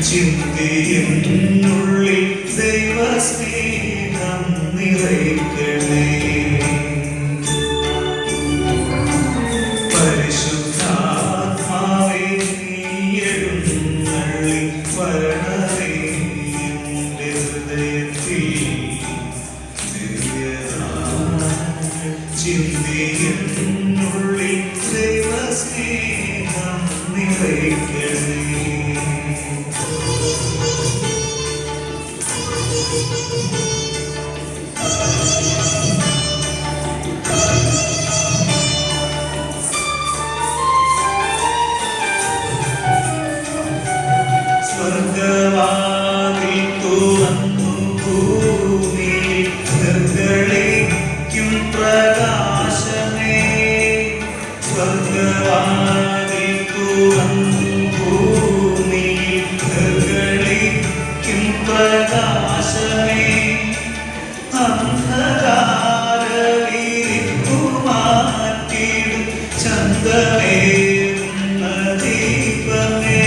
ചിന്തിയെന്നുള്ളിൽ ദൈവസ്നേഹം നിറയ്ക്കണേ. പരിശുദ്ധാത്മാവേ നീ എഴുന്നള്ളി വരണമേ എൻ്റെ ഹൃദയത്തിൽ. ചിന്തിയെന്നുള്ളിൽ ദൈവസ്നേഹം നിറയ്ക്കണേ. സ്വർഗവാതിൽ തുറന്നു ഭൂമിയിൽ നിർഗളിക്കും പ്രകാശമേ. സ്വർഗവാതിൽ തുറന്നു ഭൂമിയിൽ നിർഗളിക്കും പ്രകാശമേ. അന്ധകാരവിരിപ്പു മാറ്റിടും ചന്തമേറുന്ന ദീപമേ.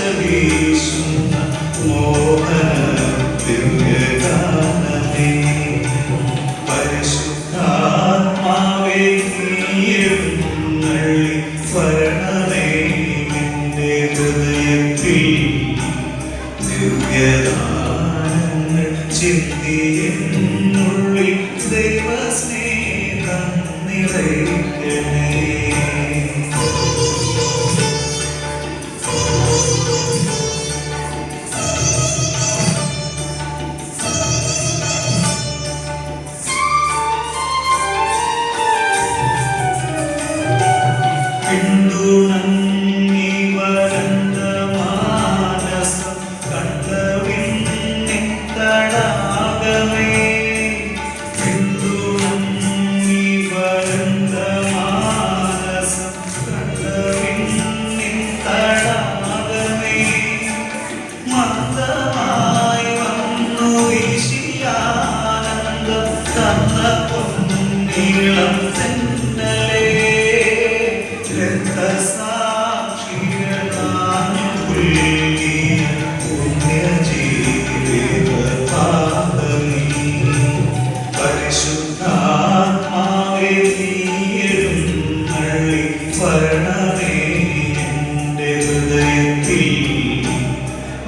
കേഴുവാത്മാവിലാശവീശുന്ന മോഹന ദിവ്യഗാനമേ. പരിശുദ്ധാത്മാവേ നീ എഴുന്നള്ളി വരണമേ എൻ്റെ ഹൃദയത്തിൽ. ദിവ്യദാനങ്ങൾ ചിന്തിയെന്നുള്ളിൽ ദൈവസ്നേഹം നിറയ്ക്കണേ. പിന്തുണങ്ങി വരണ്ട മാനസം കണ്ടവിന്നിൻ തടാകമേ. പിന്തുണങ്ങി വരണ്ട മാനസം കണ്ടവിന്നിൻ തടാകമേ. മന്ദമായി വന്നു വീശിയാനന്ദം തന്ന പൊന്നീളം തെന്നലേ. രക്തസാക്ഷികളാഞ്ഞു പുൽകിയ പുണ്യജീവിതപാദമേ. പരിശുദ്ധാത്മാവേ നീ എഴുന്നള്ളി വരണമേ എൻ്റെ ഹൃദയത്തിൽ.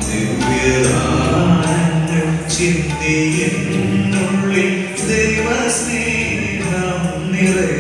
ദിവ്യദാനങ്ങൾ ചിന്തിയെന്നുള്ളിൽ ദൈവസ്നേഹം നിറയെ.